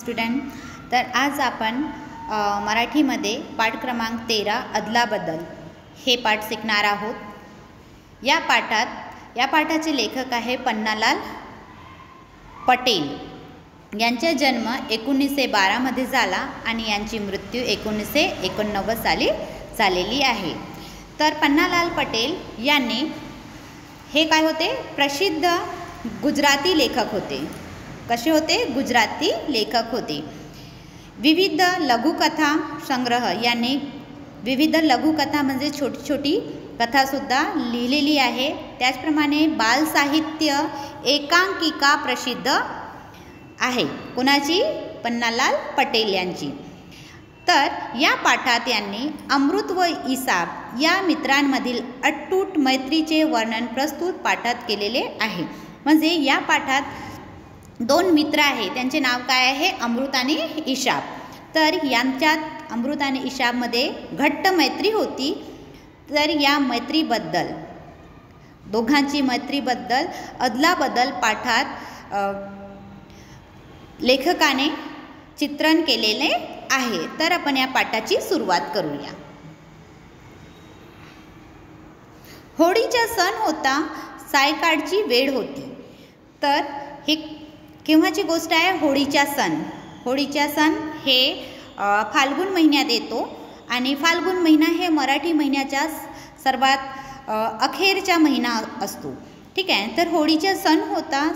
Student, तर आज आपण मराठीमध्ये पाठ क्रमांक 13 अदलाबदल हे पाठ शिकणार आहोत. या पाठाचे लेखक आहे पन्नालाल पटेल. यांचा जन्म 1912 मध्ये झाला आणि यांची मृत्यू 1989 साली झालेली आहे. तर पन्नालाल पटेल यांनी हे काय होते, प्रसिद्ध गुजराती लेखक होते. कसे होते? गुजराती लेखक होते. विविध लघुकथा संग्रह, यांनी विविध लघुकथा म्हणजे छोटी छोटी कथासुद्धा लिहिलेली आहे. त्याचप्रमाणे बालसाहित्य एकांकिका प्रसिद्ध आहे. कोणाची? पन्नालाल पटेल यांची. तर या पाठात यांनी अमृत व इसाब या मित्रांमधील अटूट मैत्रीचे वर्णन प्रस्तुत पाठात केलेले आहे. म्हणजे या पाठात दोन मित्र आहे, त्यांचे नाव काय आहे? अमृत आणि इशाब. तर यांच्यात अमृत आणि इशाबमध्ये घट्ट मैत्री होती. तर या मैत्रीबद्दल, दोघांची मैत्रीबद्दल अदलाबदल पाठात लेखकाने चित्रण केलेले आहे. तर आपण या पाठाची सुरुवात करूया. होळीचा सण होता, सायकाळची वेळ होती. तर हे केव्हाची गोष्ट आहे? होळीचा सण. होळीचा सण हे फाल्गुन महिन्यात येतो आणि फाल्गुन महिना हे मराठी महिन्याच्या सर्वात अखेरचा महिना असतो. ठीक आहे. तर होळीचा सण होता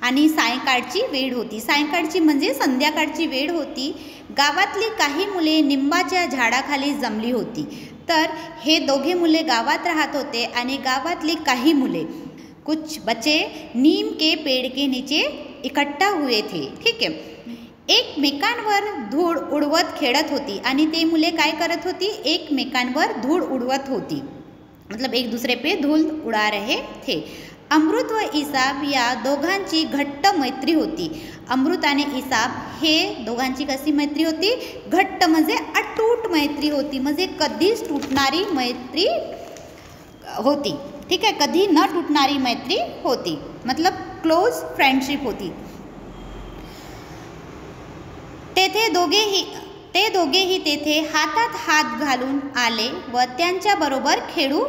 आणि सायंकाळची वेळ होती. सायंकाळची म्हणजे संध्याकाळची वेळ होती. गावातली काही मुले निंबाच्या झाडाखाली जमली होती. तर हे दोघे मुले गावात राहत होते आणि गावातली काही मुले, कुछ बच्चे नीम के पेड़ के नीचे इकट्ठा हुए थे. ठीक आहे. एकमेकांवर धूळ उडवत खेळत होती आणि ते मुले काय करत होती? एकमेकांवर धूळ उडवत होती. मतलब एक दूसरे पे धूल उड़ा रहे थे. अमृत व इसाब या दोघांची घट्ट मैत्री होती. अमृत आणि इसाब हे दोघांची कशी मैत्री होती? घट्ट म्हणजे अटूट मैत्री होती. म्हणजे कधीच तुटणारी मैत्री होती. ठीक आहे. कधी न तुटणारी मैत्री होती. मतलब क्लोज फ्रेंडशिप होती. ते दोघेही तेथे हातात हात घालून आले व त्यांच्याबरोबर खेळू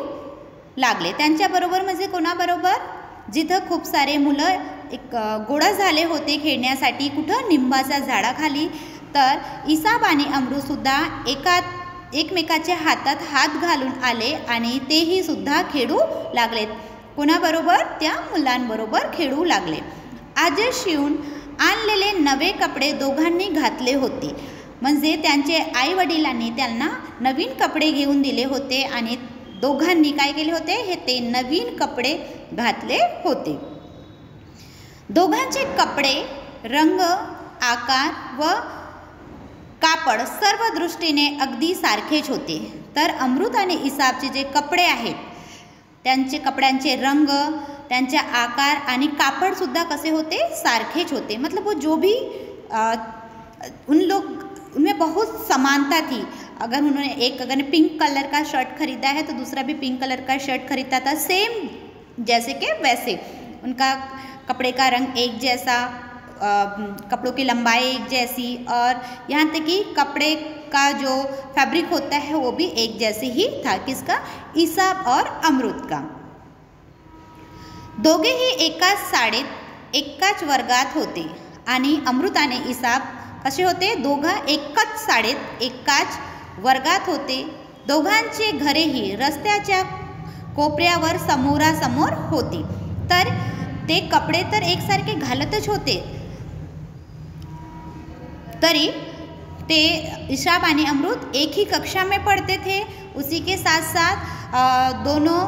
लागले. त्यांच्याबरोबर म्हणजे कोणाबरोबर? जिथं खूप सारे मुलं एक गोळा झाले होते खेळण्यासाठी. कुठं? निंबाच्या झाडाखाली. तर इसाब आणि अमृतसुद्धा एकमेकाच्या हातात हात घालून आले आणि तेही सुद्धा खेळू लागलेत. कोणाबरोबर? त्या मुलांबरोबर खेळू लागले. आज शिवून आणलेले नवे कपडे दोघांनी घातले होते. म्हणजे त्यांचे आई वडिलांनी त्यांना नवीन कपडे घेऊन दिले होते आणि दोघांनी काय केले होते? हे ते नवीन कपडे घातले होते. दोघांचे कपडे, रंग, आकार व कापड सर्व दृष्टीने अगदी सारखेच होते. तर अमृत आणि इसाबचे जे कपडे आहेत, त्यांचे कपड्यांचे रंग, त्यांचे आकार आणि कापडसुद्धा कसे होते? सारखेच होते. मतलब वो जो भी उनमें बहुत समानता थी. अगर पिंक कलर का शर्ट खरीदा है तो दूसरा भी पिंक कलर का शर्ट खरीदता था, सेम जैसे कि वैसे. उनका कपड़े का रंग एक जैसा, कपड़ों की लंबाई एक जैसी और यहाँ तक कि कपड़े का जो फैब्रिक होता है वो भी एक जैसे ही था. किसका? इसाब और अमृत का. दोघेही एकाच शाळेत एकाच वर्गात होते आणि अमृत आणि इसाब कसे होते? दोघं एकाच शाळेत एकाच वर्गात होते. दोघांचे घरेही रस्त्याच्या कोपऱ्यावर समोरासमोर होती. तर ते कपडे तर एकसारखे घालतच होते. तरी ते इशाब आणि अमृत एक ही कक्षा में पढ़ते थे. उसी के साथ साथ दोनों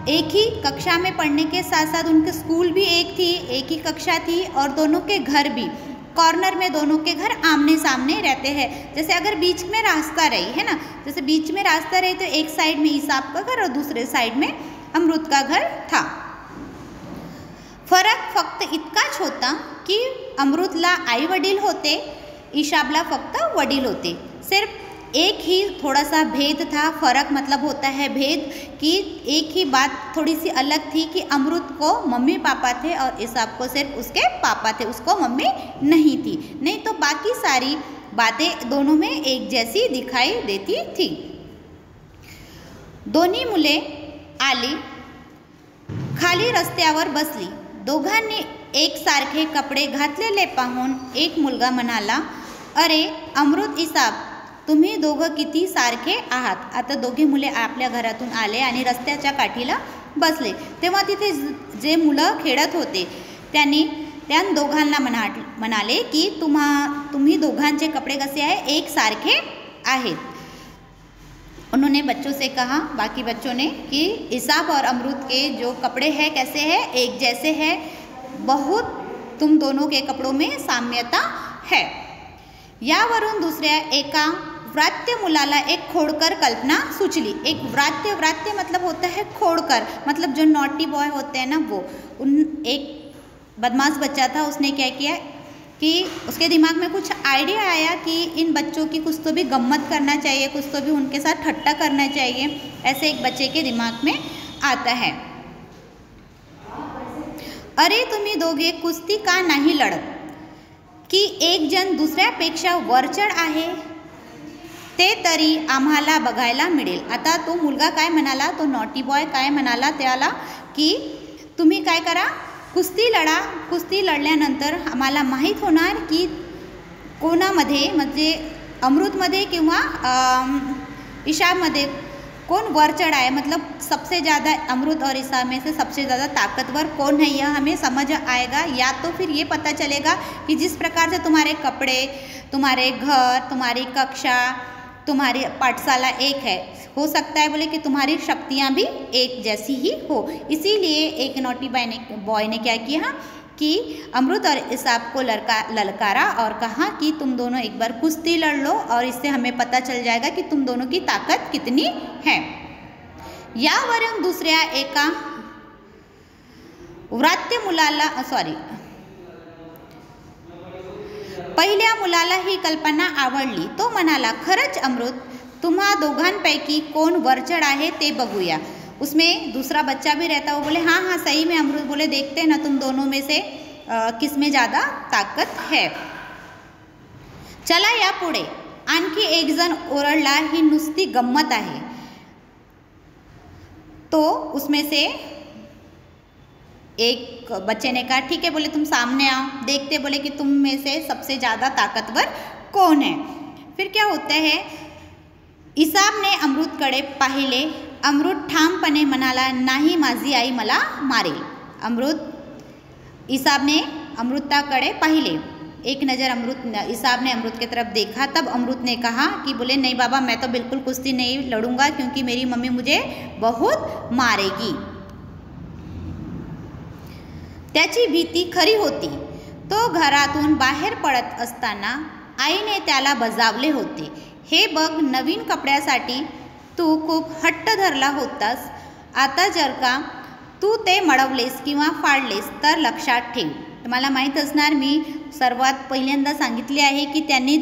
एक ही कक्षा में पढ़ने के साथ साथ उनके स्कूल भी एक थी, एक ही कक्षा थी और दोनों के घर भी कॉर्नर में, दोनों के घर आमने सामने रहते हैं. जैसे अगर बीच में रास्ता रही है ना, जैसे बीच में रास्ता रही तो एक साइड में इसाब का घर और दूसरे साइड में अमृत का घर था. फरक फक्त इतकाच होता की अमृतला आई वडील होते, इशाबला फक्त वडील होते. सिर्फ एक ही थोड़ा सा भेद था, फर्क मतलब होता है भेद, कि एक ही बात थोड़ी सी अलग थी कि अमरुद को मम्मी पापा थे और इसाब को सिर्फ उसके पापा थे, उसको मम्मी नहीं थी। नहीं तो बाकी सारी बातें दोनों में एक जैसी दिखाई देती थी। दोन्ही मुले आली, खाली रस्त्यावर बसली। दोघांनी एकसारखे कपडे घातलेले पाहून एक मुलगा म्हणाला, अरे अमृत इसाब, तुम्ही दोघं किती सारखे आहात। आता दोघे मुले आपल्या घरातून आले आणि रस्त्याच्या काठीला बसले। तेव्हा तिथे जे मुलं खेळत होते त्या दोघांना म्हणाले की तुम्ही दोघांचे कपडे कसे आहे, एक सारखे आहेत। उन्होंने बच्चों से कहा, बाकी बच्चों ने, कि इसाब और अमरुद के जो कपड़े हैं कैसे हैं, एक जैसे हैं, बहुत तुम दोनों के कपड़ों में साम्यता है। यावरून दुसऱ्या एका व्रात्य मुलाला एक खोडकर कल्पना सुचली। एक व्रात्य मतलब होता है खोडकर, मतलब जो नॉटी बॉय होते हैं ना वो। एक बदमाश बच्चा था, उसने क्या किया कि उसके दिमाग में कुछ आइडिया आया कि इन बच्चों की कुछ तो भी गम्मत करना चाहिए, कुछ तो भी उनके साथ ठट्टा करना चाहिए, ऐसे एक बच्चे के दिमाग में आता है। अरे तुम्ही दोघे कुस्ती का नाही लढत, की एक जण दुसऱ्यापेक्षा वरचढ आहे, ते तरी आम्हाला बघायला मिळेल। आता तो मुलगा काय म्हणाला, तो नॉटी बॉय काय म्हणाला त्याला, की तुम्ही काय करा, कुस्ती लढा, कुस्ती लढल्यानंतर आम्हाला माहीत होणार की कोणामध्ये, म्हणजे अमृतमध्ये किंवा ईशामध्ये कौन वरचढ़ है, मतलब सबसे ज़्यादा अमरुद और ईसा में से सबसे ज़्यादा ताकतवर कौन है, यह हमें समझ आएगा। या तो फिर ये पता चलेगा कि जिस प्रकार से तुम्हारे कपड़े, तुम्हारे घर, तुम्हारी कक्षा, तुम्हारी पाठशाला एक है, हो सकता है बोले कि तुम्हारी शक्तियाँ भी एक जैसी ही हो। इसीलिए एक नॉटी बॉय ने क्या किया कि अमरुद और इसाब को ललकारा और कहा कि तुम दोनों एक बार कुश्ती लड़ लो और इससे हमें पता चल जाएगा कि तुम दोनों की ताकत कितनी है। यावरून दुसऱ्या एका व्रात्य मुलाला पहिल्या मुलाला ही कल्पना आवडली। तो म्हणाला, खरंच अमृत, तुम्हा दोघांपैकी कौन वरचढ़ आहे ते बघूया। उसमें दूसरा बच्चा भी रहता, वो बोले हाँ हाँ सही में अमरुद, बोले देखते हैं ना तुम दोनों में से किस में ज़्यादा ताकत है। चला या पुढे। आणखी एक जण ओरडला, ही नुसती गम्मत आहे। तो उसमें से एक बच्चे ने कहा, ठीक है, बोले तुम सामने आओ, देखते बोले कि तुम में से सबसे ज़्यादा ताकतवर कौन है। फिर क्या होता है, इसाब ने अमृतकडे पाहिले। अमृत ठामपणे म्हणाला, नाही माझी आई मला मारेल। इसाब ने अमृताकडे पाहिले। एक नज़र इसाब ने अमृत की तरफ देखा। तब अमृत ने कहा कि बोले नहीं बाबा, मैं तो बिल्कुल कुश्ती नहीं लड़ूंगा, क्योंकि मेरी मम्मी मुझे बहुत मारेगी। त्याची भीती खरी होती। तो घरातून बाहेर पडत असताना आईने त्याला बजावले होते, हे बघ, नवीन कपड्यासाठी तू खूप हट्ट धरला होतास, आता जर का तू ते मळवलेस किंवा फाडलेस तर लक्षात ठेव। तुम्हाला माहीत असणार, मी सर्वात पहिल्यांदा सांगितले आहे की त्यांनी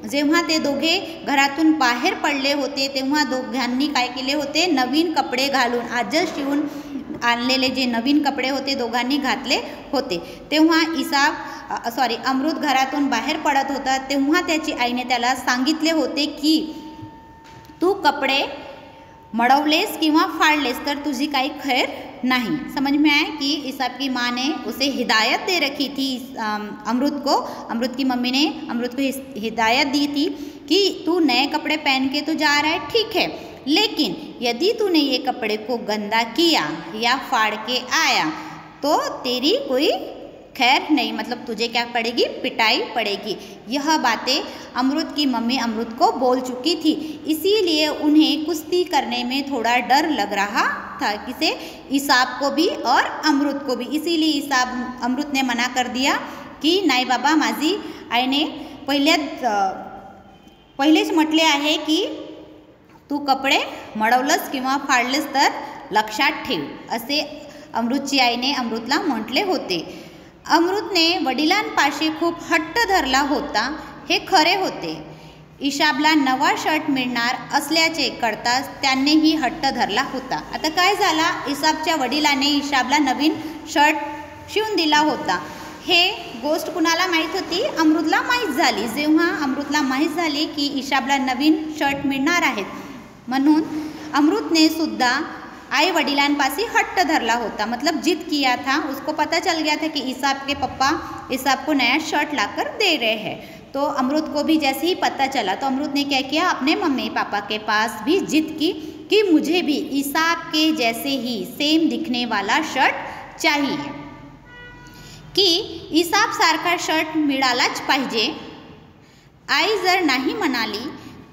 जेव्हा ते दोघे घरातून बाहेर पडले होते तेव्हा दोघांनी काय केले होते, नवीन कपडे घालून, आजच शिवून आणलेले जे नवीन कपडे होते दोघांनी घातले होते। तेव्हा अमृत घरातून बाहेर पडत होता, तेव्हा त्याची आईने त्याला सांगितले होते की तू कपडे मड़वलेस किंवा फाड़लेस तर तुझी काही खैर नहीं। समझ में आया कि इसाब की माँ ने उसे हिदायत दे रखी थी अमृत की मम्मी ने अमृत को हिदायत दी थी कि तू नए कपड़े पहन के तो जा रहा है, ठीक है, लेकिन यदि तूने ये कपड़े को गंदा किया या फाड़ के आया तो तेरी कोई खैर नहीं, मतलब तुझे क्या पड़ेगी, पिटाई पड़ेगी। यह बातें अमृत की मम्मी अमृत को बोल चुकी थी, इसीलिए उन्हें कुश्ती करने में थोड़ा डर लग रहा था, किसे, इसाब को भी और अमृत को भी। इसीलिए अमृत ने मना कर दिया की नाही बाबा, माझी आईने पहिलेच म्हटले आहे की तू कपडे मळवलंस किंवा फाडलेस तर लक्षात ठेव, असे अमृतची आईने अमृतला म्हटले होते। अमृतने वडिलांपाशी खूप हट्ट धरला होता, हे खरे होते। ईशाबला नवा शर्ट मिळणार असल्याचे कळताच त्यांनीही हट्ट धरला होता. आता काय झाला, ईसाबच्या वडिलांनी ईशाबला नवीन शर्ट शिवून दिला होता. हे गोष्ट कुणाला माहीत होती? अमृतला माहीत झाली. जेव्हा अमृतला माहीत झाली की ईशाबला नवीन शर्ट मिळणार आहेत, म्हणून अमृतने सुद्धा आई वडिलांपासी हट्ट धरला होता. मतलब जिद किया था. उसको पता चल गया था कि ईसाब के पापा ईसाब को नया शर्ट लाकर दे रहे हैं. तो अमृत को भी जैसे ही पता चला तो अमृत ने क्या किया, अपने मम्मी पापा के पास भी जिद की कि मुझे भी ईसाब के जैसे ही सेम दिखने वाला शर्ट चाहिए, की ईसाब सारखा शर्ट मिळालाच पाहिजे. आई जर नाही म्हणाली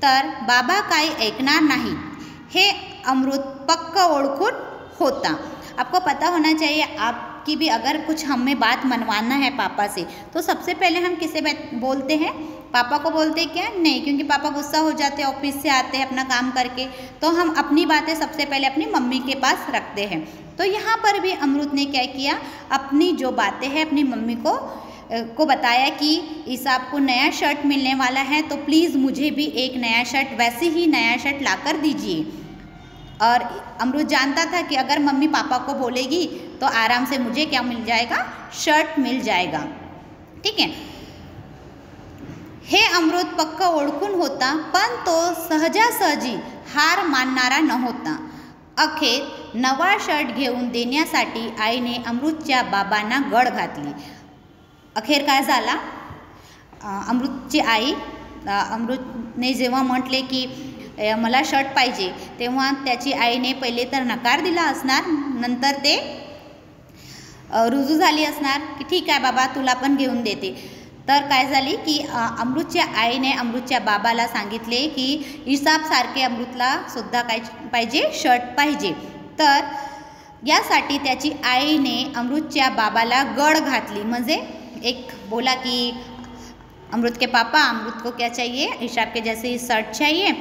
तर बाबा काही ऐकणार नाही, हे अमृत पक्का ओळखून होता. आपको पता होना चाहिए, आपकी भी अगर कुछ हमें बात मनवाना है पापा से तो सबसे पहले हम किसे बोलते हैं? पापा को बोलते क्या? नहीं, क्योंकि पापा गुस्सा हो जाते हैं, ऑफिस से आते हैं अपना काम करके, तो हम अपनी बातें सबसे पहले अपनी मम्मी के पास रखते हैं. तो यहाँ पर भी अमृत ने क्या किया, अपनी जो बातें हैं अपनी मम्मी को बताया कि ईसाब को नया शर्ट मिलने वाला है, तो प्लीज़ मुझे भी एक नया शर्ट, वैसे ही नया शर्ट लाकर दीजिए. और अमृत जानता था कि अगर मम्मी पापा को बोलेगी तो आराम से मुझे क्या मिल जाएगा, शर्ट मिल जाएगा. ठीक है. हे अमृत पक्का ओळखून होता, पण तो सहजासहजी हार मानणारा नव्हता. अखेर नवा शर्ट घेऊन देण्यासाठी आईने अमृतच्या बाबांना गळ घातली. अखेर काय झाला, अमृतची आई, अमृतने जेव्हा म्हटले की मला शर्ट पाहिजे, तेव्हा त्याची आईने पहिले तर नकार दिला असणार, नंतर ते रुजू झाली असणार की ठीक आहे बाबा तुला पण घेऊन देते. तर काय झाली की अमृतच्या आईने अमृतच्या बाबाला सांगितले की ईसाब सारखे अमृतला सुद्धा काय पाहिजे, शर्ट पाहिजे. तर यासाठी त्याची आईने अमृतच्या बाबाला गळ घातली. म्हणजे एक बोला कि अमृत के पापा, अमृत को क्या चाहिए, ईसाब के जैसे शर्ट चाहिए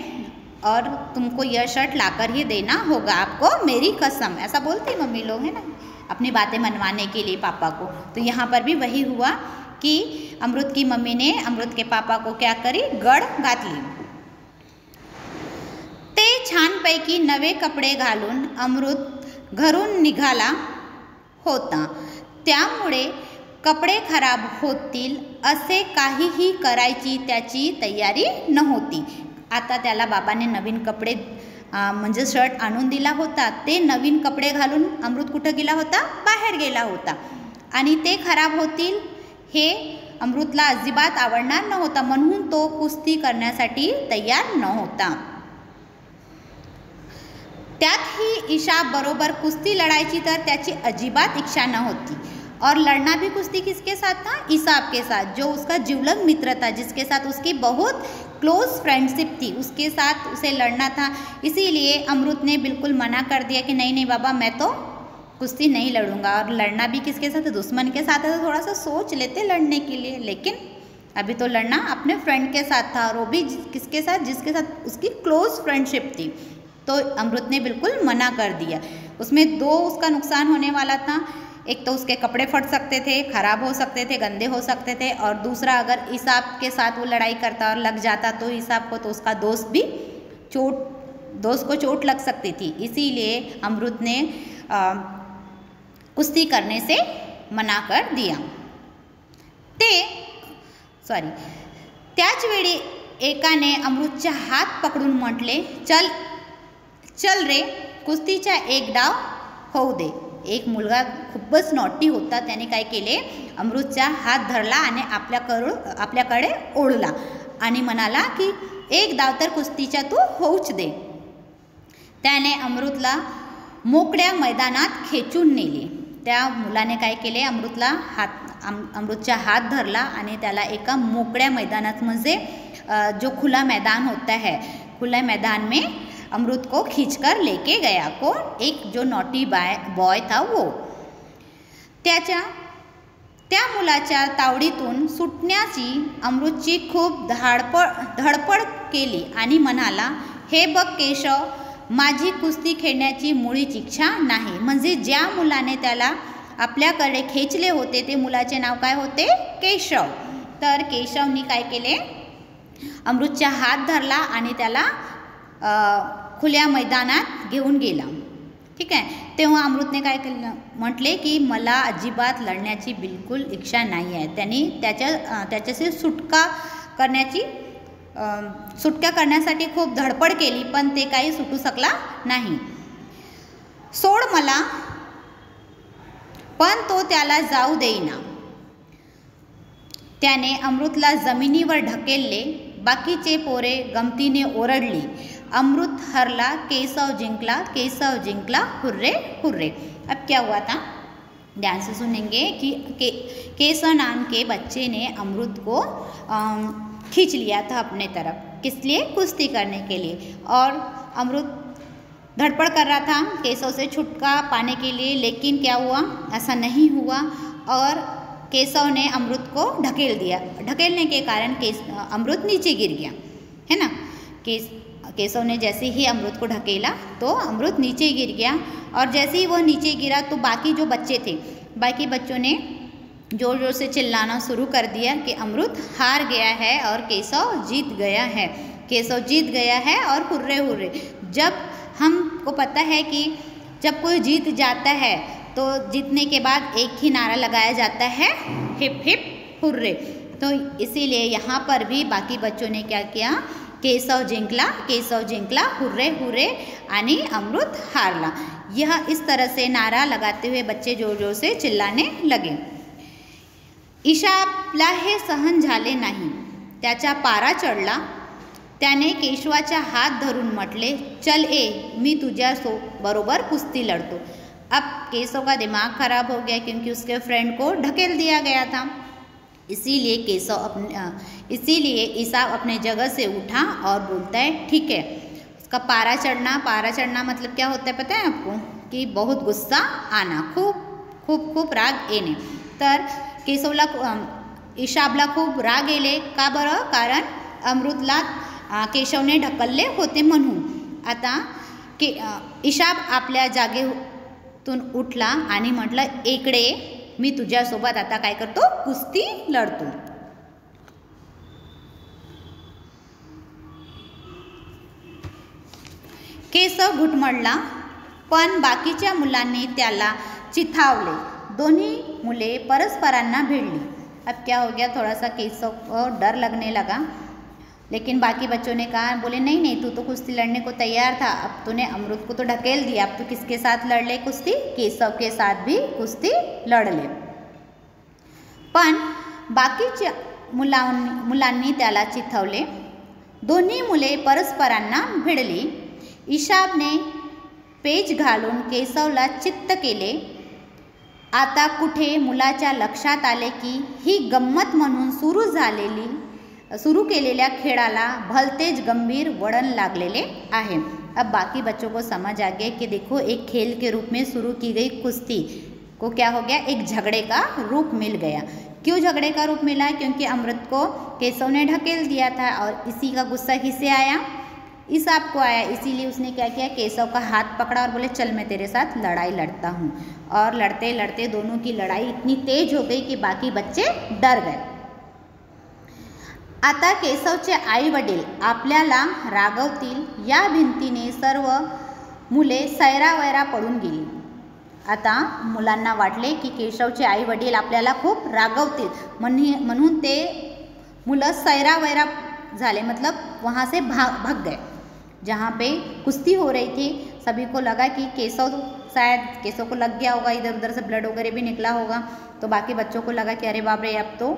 और तुमको यह शर्ट लाकर ही देना होगा, आपको मेरी कसम, ऐसा बोलती मम्मी लोग है ना, अपनी बातें मनवाने के लिए पापा को. तो यहाँ पर भी वही हुआ कि अमृत की मम्मी ने अमृत के पापा को क्या करी, गळ घातली. ते छानपैकी नवे कपडे घालून अमृत घरून निघाला होता. त्यामुळे कपडे खराब होतील असे काहीही करायची त्याची तयारी नव्हती. आता त्याला बाबाने नवीन कपडे म्हणजे शर्ट आणून दिला होता. ते नवीन कपडे घालून अमृत कुठं गेला होता, बाहेर गेला होता. आणि ते खराब होतील हे अमृतला अजिबात आवडणार नव्हता, म्हणून तो कुस्ती करण्यासाठी तयार नव्हता. त्यातही ईशाब बरोबर कुस्ती लढायची तर त्याची अजिबात इच्छा नव्हती. और लड़ना भी कुश्ती किसके साथ था, ईसाब के साथ, जो उसका जीवलग मित्र था, जिसके साथ उसकी बहुत क्लोज फ्रेंडशिप थी, उसके साथ उसे लड़ना था. इसीलिए अमृत ने बिल्कुल मना कर दिया कि नहीं नहीं बाबा मैं तो कुश्ती नहीं लड़ूंगा. और लड़ना भी किसके साथ है, दुश्मन के साथ है, तो थोड़ा सा सोच लेते लड़ने के लिए, लेकिन अभी तो लड़ना अपने फ्रेंड के साथ था, और वो भी किसके साथ, जिसके साथ उसकी क्लोज फ्रेंडशिप थी. तो अमृत ने बिल्कुल मना कर दिया. उसमें दो उसका नुकसान होने वाला था. एक तो उसके कपड़े फट सकते थे, खराब हो सकते थे, गंदे हो सकते थे, और दूसरा अगर ईसाब के साथ वो लड़ाई करता और लग जाता तो ईसाब को, तो उसका दोस्त को चोट लग सकती थी. इसीलिए अमृत ने कुश्ती करने से मना कर दिया. त्याच वेळी एकाने अमृतचा हात पकडून म्हटले, चल चल रे, कुस्तीचा एक डाव होऊ दे. एक मुलगा खूपच नॉटी होता, त्याने काय केले, अमृतचा हात धरला आणि आपल्याकडे ओढला आणि म्हणाला की एक डाव तर कुस्तीचा तू होऊच दे. त्याने अमृतला मोकळ्या मैदानात खेचून नेले. त्या मुलाने काय केले, अमृतचा हात धरला आणि त्याला एका मोकळ्या मैदानात, म्हणजे जो खुला मैदान होता है, खुले मैदान में अमृत को खींचकर लेके गया. कौन, एक जो नॉटी बॉय था वो. त्या मुलाच्या तावडीतून सुटण्याची अमृतची खूप धडपड केली आणि म्हणाला, हे बघ केशव, माझी कुस्ती खेळण्याची मुळीच इच्छा नाही. म्हणजे ज्या मुलाने त्याला आपल्याकडे खेचले होते ते मुलाचे नाव काय होते, केशव. तर केशवनी काय केले, अमृतचा हात धरला आणि त्याला खुल्या मैदानात घेऊन गेला. ठीक आहे. तेव्हा अमृतने काय केलं, म्हटले की मला अजिबात लढण्याची बिलकुल इच्छा नाही आहे. त्यांनी त्याच्याशी सुटका करण्यासाठी खूप धडपड केली, पण ते काही सुटू शकला नाही. सोड मला, पण तो त्याला जाऊ देईना. त्याने अमृतला जमिनीवर ढकलले. बाकीचे पोरे गमतीने ओरडली. अमृत हरला, केशव जिंकला, केशव जिंकला, हुर्रे हुर्रे. अब क्या हुआ था, ध्यान से सुनेंगे कि केशव नाम के बच्चे ने अमृत को खींच लिया था अपने तरफ. किस लिए, कुश्ती करने के लिए. और अमृत धड़पड़ कर रहा था केशव से छुटकारा पाने के लिए, लेकिन क्या हुआ, ऐसा नहीं हुआ और केशव ने अमृत को ढकेल दिया. ढकेलने के कारण अमृत नीचे गिर गया, है ना. केशव ने जैसे ही अमृत को ढकेला तो अमृत नीचे गिर गया. और जैसे ही वो नीचे गिरा तो बाकी जो बच्चे थे, बाकी बच्चों ने जोर जोर से चिल्लाना शुरू कर दिया कि अमृत हार गया है और केशव जीत गया है, केशव जीत गया है और हुर्रे हुर्रे. जब हमको पता है कि जब कोई जीत जाता है तो जीतने के बाद एक ही नारा लगाया जाता है, हिप हिप हुर्रे. तो इसीलिए यहाँ पर भी बाकी बच्चों ने क्या किया, केशव जिंकला, केशव जिंकला, हुर्रे हुर्रे आणि अमृत हारला. यह इस तरह से नारा लगाते हुए बच्चे जोर जोर से चिल्लाने लगे. ईशापला हे सहन झाले नाही. त्याचा पारा चढला. त्याने केशवाचा हात धरून म्हटले, चल ए, मी तुझ्या बरोबर कुस्ती लड़तो. अब केशव का दिमाग खराब हो गया क्योंकि उसके फ्रेंड को ढकेल दिया गया था. इसीलिए ईसाब अपने जगह से उठा और बोलता है, ठीक है. उसका पारा चढ़ना मतलब क्या होता है पता है आपको, कि बहुत गुस्सा आना, खूप राग येणे. तर केशवला ईशाबला खूप राग येले. का बरं, कारण अमृतला केशवने ढकलले होते म्हणून. आता ईशाब आपल्या जागेतून उठला आणि म्हटलं, इकडे मी तुझ्यासोबत आता काय करतो, कुस्ती लढतो. केशव घुटमळला, पण बाकीच्या मुलांनी त्याला चिथावले. दोन्ही मुले परस्परांना भिडली. अब क्या हो गया, थोड़ा सा केशव को डर लगने लगा, लेकिन बाकी बच्चों ने कहा, बोले नहीं, तू तो कुश्ती लड़ने को तैयार था, अब तूने अमृत को तो ढकेल दिया, अब तू किसके साथ लड़ ले कुश्ती, केशव के साथ भी कुश्ती लड़ ले. पण बाकीच्या मुलांनी त्याला चिथवले. दोन्ही मुले परस्परांना भिडली. ईशाबने पेच घालून केशवला चित्त केले. आता कुठे मुलाच्या लक्षात आले की ही गंमत म्हणून सुरू केलेल्या खेळाला भलतेच गंभीर वळण लागलेले आहे. अब बाकी बच्चों को समझ आ गया कि देखो, एक खेल के रूप में शुरू की गई कुश्ती को क्या हो गया, एक झगड़े का रूप मिल गया. क्यों झगड़े का रूप मिला, क्योंकि अमृत को केशव ने ढकेल दिया था और इसी का गुस्सा किसे आया, ईसाब को आया. इसीलिए उसने क्या किया, केशव का हाथ पकड़ा और बोले, चल मैं तेरे साथ लड़ाई लड़ता हूँ. और लड़ते लड़ते दोनों की लड़ाई इतनी तेज हो गई कि बाकी बच्चे डर गए. आता केशवचे आई वडील आपल्याला रागवतील या भिंतीने सर्व मुले सैरावैरा पडून गेली. आता मुलांना वाटले की केशवचे आई वडील आपल्याला खूप रागवतील, म्हणून ते मुलं सैरावैरा झाले, मतलब वहाँ से भाग गए. जहाँ पे कुश्ती हो रही थी सभी को लगा कि केशव को लग गया होगा, इधर उधर से ब्लड वगैरह भी निकला होगा. तो बाकी बच्चों को लगा कि अरे बाप रे, अब तो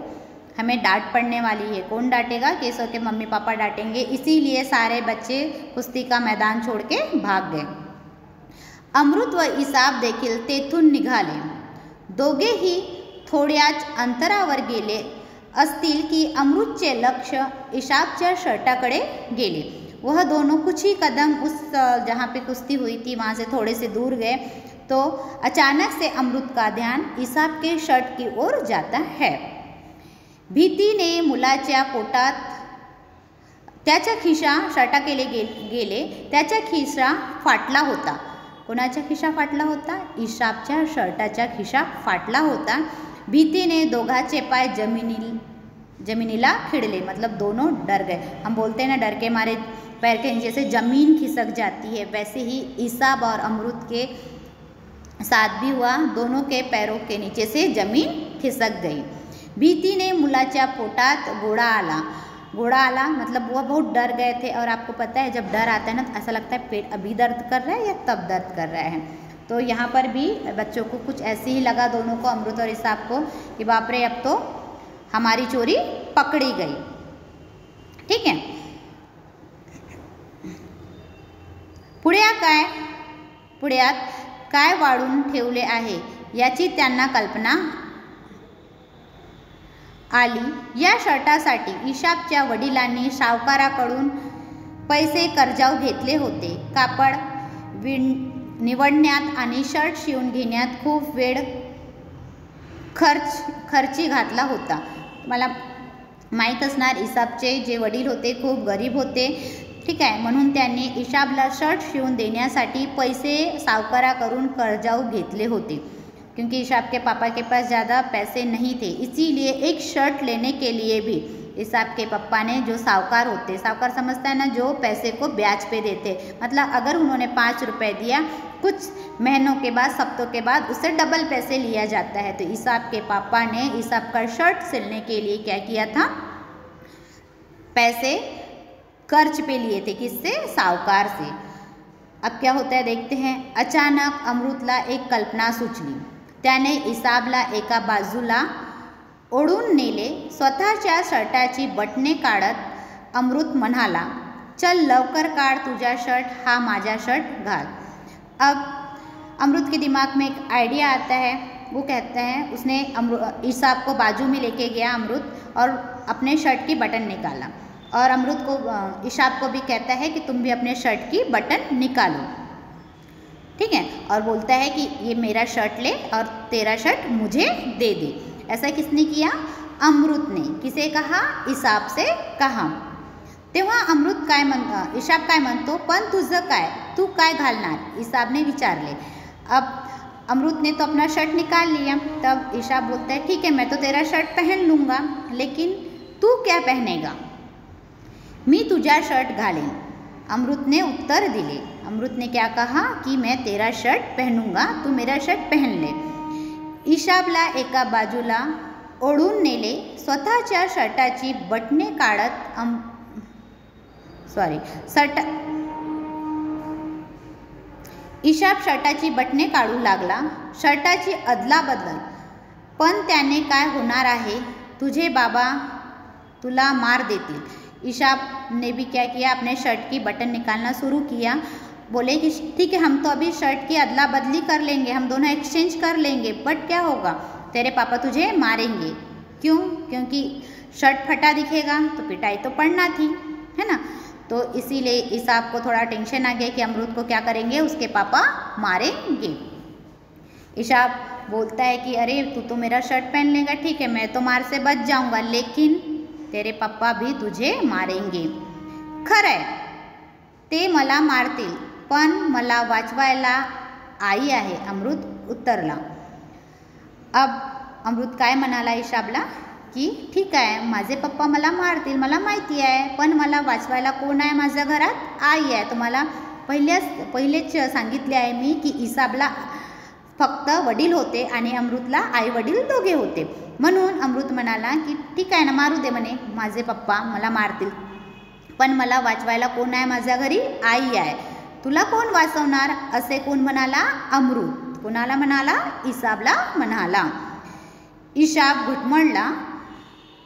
हमें डांट पड़ने वाली है. कौन डांटेगा, केशव के मम्मी पापा डांटेंगे. इसीलिए सारे बच्चे कुस्ती का मैदान छोड़ के भाग गए. अमृत व ईसाब देखील तेथून निघाले. दोघेही थोड्याच अंतरावर गेले असतील की अमृतचे लक्ष ईसाबच्या शर्टाकडे गेले. वह दोनों कुछ ही कदम उस जहाँ पे कुश्ती हुई थी वहाँ से थोड़े से दूर गए तो अचानक से अमृत का ध्यान ईसाब के शर्ट की ओर जाता है. भीतीने मुलाच्या पोटात त्याचा खिसा शर्टाकडे गेले. त्याचा खिसा फाटला होता. कोणाचा खिसा फाटला होता, ईसाबच्या शर्टाचा खिसा फाटला होता. भीतीने दोघाचे पाय जमीनीला खिड़ले, मतलब दोनों डर गए। हम बोलते हैं ना डर के मारे पैर के नीचे से ज़मीन खिसक जाती है, वैसे ही ईसाब और अमरुद के साथ भी हुआ। दोनों के पैरों के नीचे से ज़मीन खिसक गई। भीतीने मुलाच्या पोटात गोळा आला। गोळा आला मतलब वह बहुत डर गए थे। और आपको पता है जब डर आता है ना तो ऐसा लगता है पेट अभी दर्द कर रहा है या तब दर्द कर रहा है। तो यहाँ पर भी बच्चों को कुछ ऐसे ही लगा, दोनों को, अमरुद और ईसाब को, कि बाप रे अब तो हमारी चोरी पकड़ी गई। ठीक है, पुढ्यात काय वाढून ठेवले आहे याची त्यांना कल्पना आली। या शर्टासाठी ईशाबच्या वडिलांनी सावकाराकडून पैसे कर्जाऊ घेतले होते। कापड निवडण्यात आणि शर्ट शिवून घेण्यात खूप वेळ खर्ची घातला होता। मला माहीत असणार ईसाबचे जे वडील होते खूप गरीब होते, ठीक आहे, म्हणून त्यांनी ईशाबला शर्ट शिवून देण्यासाठी पैसे सावकाराकडून कर्जाऊ घेतले होते, क्योंकि ईसाब के पापा के पास ज़्यादा पैसे नहीं थे। इसीलिए एक शर्ट लेने के लिए भी ईसाब के पापा ने, जो सावकार होते, सावकार समझता है ना जो पैसे को ब्याज पे देते, मतलब अगर उन्होंने 5 रुपये दिया, कुछ महीनों के बाद, हफ्तों के बाद उससे डबल पैसे लिया जाता है। तो ईसाब के पापा ने ईसाब का शर्ट सिलने के लिए क्या किया था, पैसे कर्ज पे लिए थे। किससे? सावकार से। अब क्या होता है देखते हैं। अचानक अमृतला एक कल्पना सुचली। त्याने ईसाबला एका बाजूला ओढून नेले। स्वतःच्या शर्टाची बटणे काढत अमृत म्हणाला, चल लवकर काढ तुझा शर्ट, हा माझा शर्ट घाल। अब अमृत के दिमाग में एक आइडिया आता है। वो कहता है, उसने ईसाब को बाजू में लेके गया अमृत और अपने शर्ट की बटन निकाला, और अमृत को, ईसाब को भी कहता है कि तुम भी अपने शर्ट की बटन निकालो, ठीक है, और बोलता है कि ये मेरा शर्ट ले और तेरा शर्ट मुझे दे दे। ऐसा किसने किया? अमृत ने। किसे कहा? ईसाब से कहा। तेव्हा अमृत काय म्हणतो, ईसाब काय म्हणतो, पण तुझं काय, तू काय घालणार, ईसाब ने विचारले। अब अमृत ने तो अपना शर्ट निकाल लिया। तब ईसाब बोलता है, ठीक है मैं तो तेरा शर्ट पहन लूँगा, लेकिन तू क्या पहनेगा? मी तुझा शर्ट घालें। अमृत ने उत्तर दिले। अमृत ने क्या कहा कि मैं तेरा शर्ट पहनूंगा, तू मेरा शर्ट पहन ले। ईशाबला एका बाजूला ओढून नेले। स्वतःच्या शर्टाची बटणे काढत ईशाब शर्टाची बटणे काढू लागला। शर्टाची अदलाबदल। पण त्याने काय होणार आहे, तुझे बाबा तुला मार देतील। ईशाब ने भी क्या किया, अपने शर्ट की बटन निकालना शुरू किया। बोले कि ठीक है हम तो अभी शर्ट की अदला बदली कर लेंगे, हम दोनों एक्सचेंज कर लेंगे, बट क्या होगा, तेरे पापा तुझे मारेंगे। क्यों? क्योंकि शर्ट फटा दिखेगा तो पिटाई तो पड़ना थी, है ना। तो इसीलिए ईसाब को थोड़ा टेंशन आ गया कि अमृत को क्या करेंगे, उसके पापा मारेंगे। ईसाब बोलता है कि अरे तू तो मेरा शर्ट पहन लेगा, ठीक है मैं तो मार से बच जाऊंगा, लेकिन तेरे पप्पा भी तुझे मारेंगे। खरंय ते मला मारतील, पण मला वाचवायला आई आहे, अमृत उत्तरला। अब अमृत काय म्हणाला ईशाबला की ठीक आहे माझे पप्पा मला मारतील, मला माहिती आहे, पण मला वाचवायला कोण आहे माझ्या घरात? आई आहे। तुम्हाला पहिलेच सांगितले आहे मी की ईसाबला फक्त वडील होते आणि अमृतला आई वडील दोघे होते, म्हणून अमृत म्हणाला की ठीक आहे ना मारू दे म्हणे, माझे पप्पा मला मारतील, पण मला वाचवायला कोण आहे माझ्या घरी? आई आहे। तुला कोण वाचवणार असे कोण म्हणाला? अमृत। कोणाला म्हणाला? ईसाबला म्हणाला। ईशाब घुटमळला।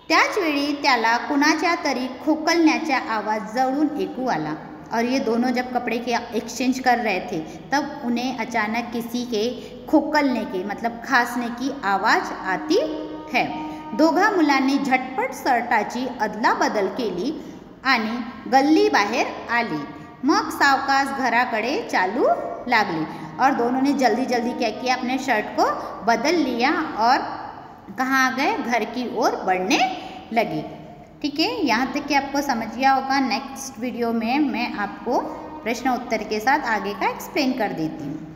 त्याच वेळी त्याला कुणाच्या तरी खोकलण्याचा आवाज जवळून ऐकू आला। और ये दोनों जब कपड़े के एक्सचेंज कर रहे थे तब उन्हें अचानक किसी के खोकलने की मतलब खांसने की आवाज़ आती है। दोघा मुलांनी झटपट शर्टाची अदलाबदल केली आणि गल्ली बाहेर आली। मग सावकाश घराकडे चालू लागली और दोनों ने जल्दी जल्दी क्या किया, अपने शर्ट को बदल लिया और कहाँ आ गए? घर की ओर बढ़ने लगी। ठीक है, यहाँ तक कि आपको समझ गया होगा। नेक्स्ट वीडियो में मैं आपको प्रश्न उत्तर के साथ आगे का एक्सप्लेन कर देती हूँ।